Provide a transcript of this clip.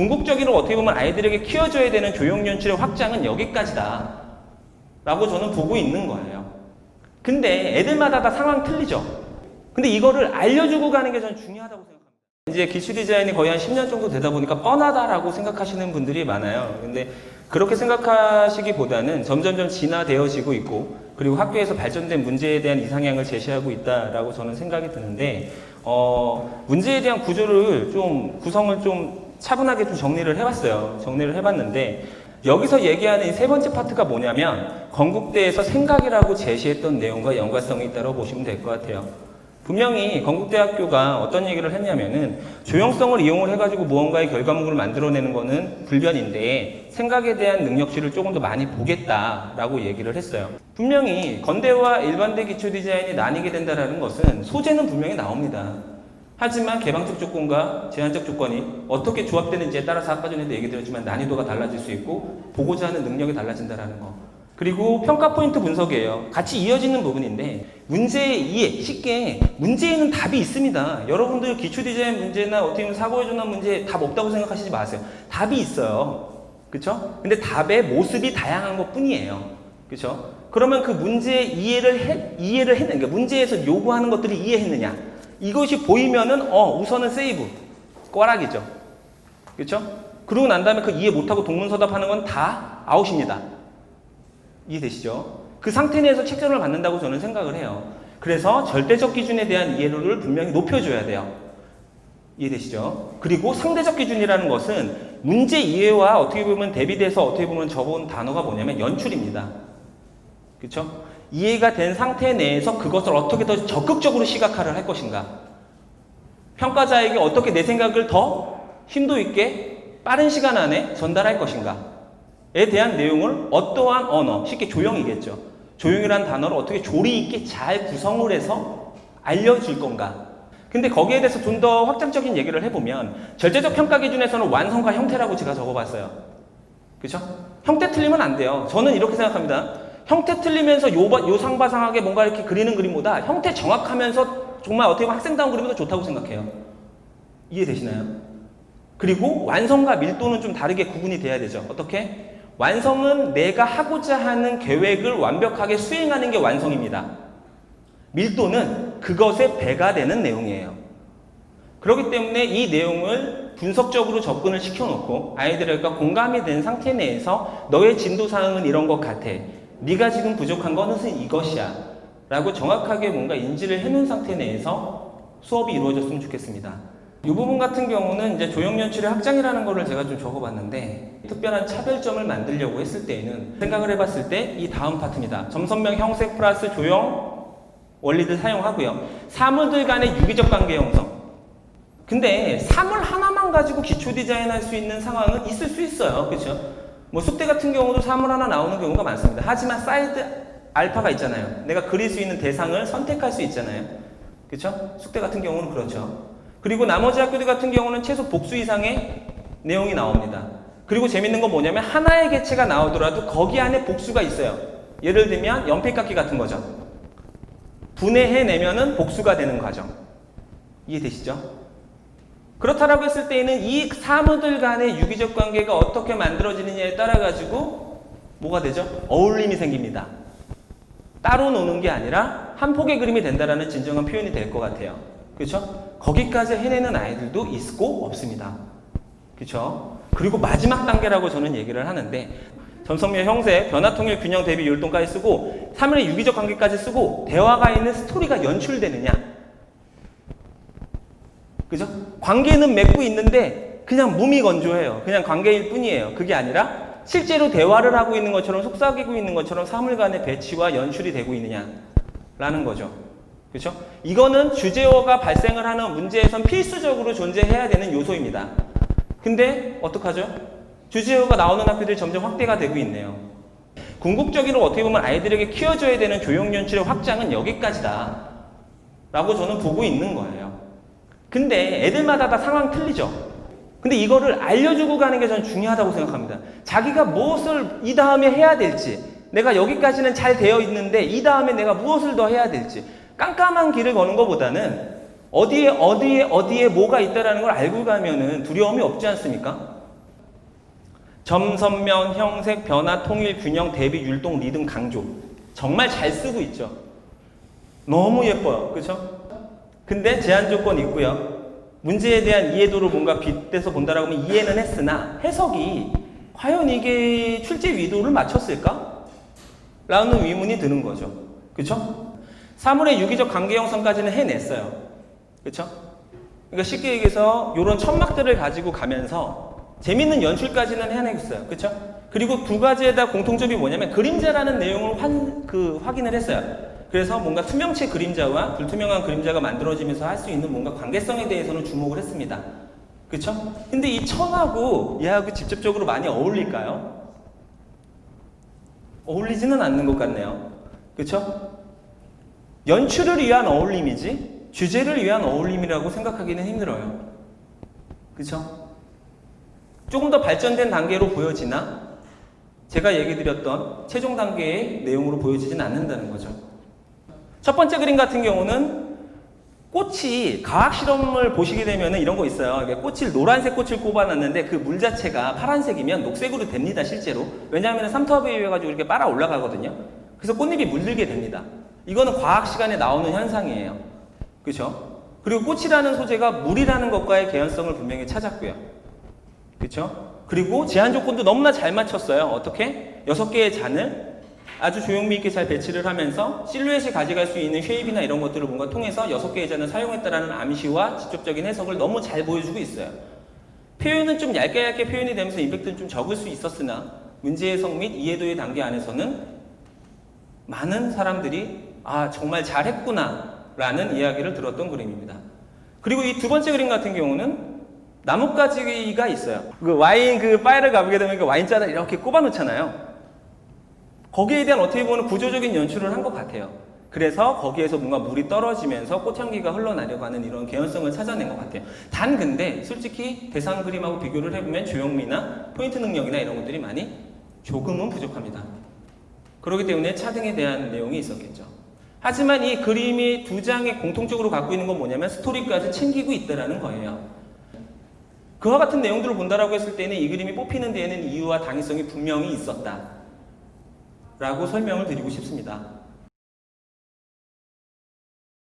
궁극적으로 어떻게 보면 아이들에게 키워줘야 되는 교육연출의 확장은 여기까지다 라고 저는 보고 있는 거예요. 근데 애들마다 다 상황 틀리죠. 근데 이거를 알려주고 가는 게 저는 중요하다고 생각합니다. 이제 기초 디자인이 거의 한 10년 정도 되다 보니까 뻔하다라고 생각하시는 분들이 많아요. 근데 그렇게 생각하시기보다는 점점점 진화되어지고 있고, 그리고 학교에서 발전된 문제에 대한 이상향을 제시하고 있다라고 저는 생각이 드는데, 문제에 대한 구성을 좀 차분하게 좀 정리를 해봤어요. 정리를 해봤는데, 여기서 얘기하는 이 세 번째 파트가 뭐냐면, 건국대에서 생각이라고 제시했던 내용과 연관성이 있다고 보시면 될 것 같아요. 분명히 건국대학교가 어떤 얘기를 했냐면은 조형성을 이용을 해가지고 무언가의 결과물을 만들어내는 거는 불변인데 생각에 대한 능력치를 조금 더 많이 보겠다라고 얘기를 했어요. 분명히 건대와 일반대 기초 디자인이 나뉘게 된다는 것은 소재는 분명히 나옵니다. 하지만 개방적 조건과 제한적 조건이 어떻게 조합되는지에 따라서 아까 전에도 얘기 드렸지만 난이도가 달라질 수 있고 보고자 하는 능력이 달라진다는 거. 그리고 평가 포인트 분석이에요. 같이 이어지는 부분인데 문제의 이해, 쉽게 문제에는 답이 있습니다. 여러분들 기초 디자인 문제나 어떻게 보면 사고에 관한 문제 답 없다고 생각하시지 마세요. 답이 있어요. 그렇죠? 근데 답의 모습이 다양한 것뿐이에요. 그렇죠? 그러면 그 문제의 이해를 했느냐, 그러니까 문제에서 요구하는 것들을 이해했느냐, 이것이 보이면은 우선은 세이브, 꽈락이죠. 그렇죠? 그러고 난 다음에 그 이해 못하고 동문서답하는 건 다 아웃입니다. 이해되시죠? 그 상태 내에서 책정을 받는다고 저는 생각을 해요. 그래서 절대적 기준에 대한 이해도를 분명히 높여줘야 돼요. 이해되시죠? 그리고 상대적 기준이라는 것은 문제 이해와 어떻게 보면 대비돼서 어떻게 보면 적은 단어가 뭐냐면 연출입니다. 그렇죠? 이해가 된 상태 내에서 그것을 어떻게 더 적극적으로 시각화를 할 것인가, 평가자에게 어떻게 내 생각을 더 심도 있게 빠른 시간 안에 전달할 것인가 에 대한 내용을 어떠한 언어, 쉽게 조형이겠죠. 조형이라는 단어를 어떻게 조리 있게 잘 구성을 해서 알려줄 건가. 근데 거기에 대해서 좀 더 확장적인 얘기를 해보면 절대적 평가 기준에서는 완성과 형태라고 제가 적어봤어요. 그렇죠? 형태 틀리면 안 돼요. 저는 이렇게 생각합니다. 형태 틀리면서 요상바상하게 뭔가 이렇게 그리는 그림보다 형태 정확하면서 정말 어떻게 보면 학생다운 그림이 더 좋다고 생각해요. 이해되시나요? 그리고 완성과 밀도는 좀 다르게 구분이 돼야 되죠. 어떻게? 완성은 내가 하고자 하는 계획을 완벽하게 수행하는 게 완성입니다. 밀도는 그것에 배가 되는 내용이에요. 그렇기 때문에 이 내용을 분석적으로 접근을 시켜놓고 아이들과 공감이 된 상태 내에서 너의 진도사항은 이런 것 같아. 네가 지금 부족한 것은 이것이야. 라고 정확하게 뭔가 인지를 해놓은 상태 내에서 수업이 이루어졌으면 좋겠습니다. 이 부분 같은 경우는 이제 조형연출의 확장이라는 거를 제가 좀 적어봤는데 특별한 차별점을 만들려고 했을 때에는 생각을 해봤을 때 이 다음 파트입니다. 점선명 형색 플러스 조형 원리들 사용하고요. 사물들 간의 유기적 관계 형성. 근데 사물 하나만 가지고 기초 디자인할 수 있는 상황은 있을 수 있어요. 그렇죠? 뭐 숙대 같은 경우도 사물 하나 나오는 경우가 많습니다. 하지만 사이드 알파가 있잖아요. 내가 그릴 수 있는 대상을 선택할 수 있잖아요. 그렇죠? 숙대 같은 경우는 그렇죠. 그리고 나머지 학교들 같은 경우는 최소 복수 이상의 내용이 나옵니다. 그리고 재밌는 건 뭐냐면 하나의 개체가 나오더라도 거기 안에 복수가 있어요. 예를 들면 연필깎이 같은 거죠. 분해해내면은 복수가 되는 과정. 이해되시죠? 그렇다라고 했을 때에는 이 사물들 간의 유기적 관계가 어떻게 만들어지느냐에 따라 가지고 뭐가 되죠? 어울림이 생깁니다. 따로 노는 게 아니라 한 폭의 그림이 된다라는 진정한 표현이 될 것 같아요. 그렇죠? 거기까지 해내는 아이들도 있고 없습니다. 그렇죠? 그리고 마지막 단계라고 저는 얘기를 하는데 점성명 형색, 변화통일, 균형, 대비, 율동까지 쓰고 3일의 유기적 관계까지 쓰고 대화가 있는 스토리가 연출되느냐. 그죠? 관계는 맺고 있는데 그냥 무미건조해요. 그냥 관계일 뿐이에요. 그게 아니라 실제로 대화를 하고 있는 것처럼 속삭이고 있는 것처럼 사물 간의 배치와 연출이 되고 있느냐라는 거죠. 그렇죠? 이거는 주제어가 발생을 하는 문제에선 필수적으로 존재해야 되는 요소입니다. 근데 어떡하죠? 주제어가 나오는 학교들이 점점 확대가 되고 있네요. 궁극적으로 어떻게 보면 아이들에게 키워줘야 되는 교육연출의 확장은 여기까지다 라고 저는 보고 있는 거예요. 근데 애들마다 다 상황 틀리죠? 근데 이거를 알려주고 가는 게 저는 중요하다고 생각합니다. 자기가 무엇을 이 다음에 해야 될지, 내가 여기까지는 잘 되어 있는데 이 다음에 내가 무엇을 더 해야 될지 깜깜한 길을 거는 것보다는 어디에 뭐가 있다라는 걸 알고 가면은 두려움이 없지 않습니까? 점, 선면, 형색, 변화, 통일, 균형, 대비, 율동, 리듬, 강조. 정말 잘 쓰고 있죠. 너무 예뻐요. 그렇죠? 근데 제한 조건이 있고요. 문제에 대한 이해도를 뭔가 빗대서 본다라고 하면 이해는 했으나 해석이 과연 이게 출제 위도를 맞췄을까? 라는 의문이 드는 거죠. 그렇죠? 사물의 유기적 관계 형성까지는 해냈어요. 그렇죠? 그러니까 쉽게 얘기해서 이런 천막들을 가지고 가면서 재밌는 연출까지는 해내겠어요. 그렇죠? 그리고 두 가지에다 공통점이 뭐냐면 그림자라는 내용을 확인을 했어요. 그래서 뭔가 투명체 그림자와 불투명한 그림자가 만들어지면서 할 수 있는 뭔가 관계성에 대해서는 주목을 했습니다. 그렇죠? 근데 이 천하고 얘하고 직접적으로 많이 어울릴까요? 어울리지는 않는 것 같네요. 그렇죠? 연출을 위한 어울림이지 주제를 위한 어울림이라고 생각하기는 힘들어요. 그렇죠? 조금 더 발전된 단계로 보여지나 제가 얘기 드렸던 최종 단계의 내용으로 보여지진 않는다는 거죠. 첫 번째 그림 같은 경우는 꽃이 과학 실험을 보시게 되면 이런 거 있어요. 꽃을 노란색 꽃을 꼽아놨는데 그 물 자체가 파란색이면 녹색으로 됩니다. 실제로. 왜냐하면 삼투압에 의해 가지고 이렇게 빨아 올라가거든요. 그래서 꽃잎이 물들게 됩니다. 이거는 과학 시간에 나오는 현상이에요. 그렇죠? 그리고 꽃이라는 소재가 물이라는 것과의 개연성을 분명히 찾았고요. 그렇죠? 그리고 제한 조건도 너무나 잘 맞췄어요. 어떻게? 6개의 잔을 아주 조형미 있게 잘 배치를 하면서 실루엣이 가져갈 수 있는 쉐입이나 이런 것들을 뭔가 통해서 6개의 잔을 사용했다라는 암시와 직접적인 해석을 너무 잘 보여주고 있어요. 표현은 좀 얇게 표현이 되면서 임팩트는 좀 적을 수 있었으나 문제 해석 및 이해도의 단계 안에서는 많은 사람들이 정말 잘했구나 라는 이야기를 들었던 그림입니다. 그리고 이 두 번째 그림 같은 경우는 나뭇가지가 있어요. 와인 바에를 가보게 되면 와인잔을 이렇게 꼽아 놓잖아요. 거기에 대한 어떻게 보면 구조적인 연출을 한 것 같아요. 그래서 거기에서 뭔가 물이 떨어지면서 꽃향기가 흘러내려가는 이런 개연성을 찾아낸 것 같아요. 단 근데 솔직히 대상 그림하고 비교를 해보면 조형미나 포인트 능력이나 이런 것들이 많이 조금은 부족합니다. 그렇기 때문에 차등에 대한 내용이 있었겠죠. 하지만 이 그림이 두 장에 공통적으로 갖고 있는 건 뭐냐면 스토리까지 챙기고 있다는 거예요. 그와 같은 내용들을 본다라고 했을 때는 이 그림이 뽑히는 데에는 이유와 당위성이 분명히 있었다 라고 설명을 드리고 싶습니다.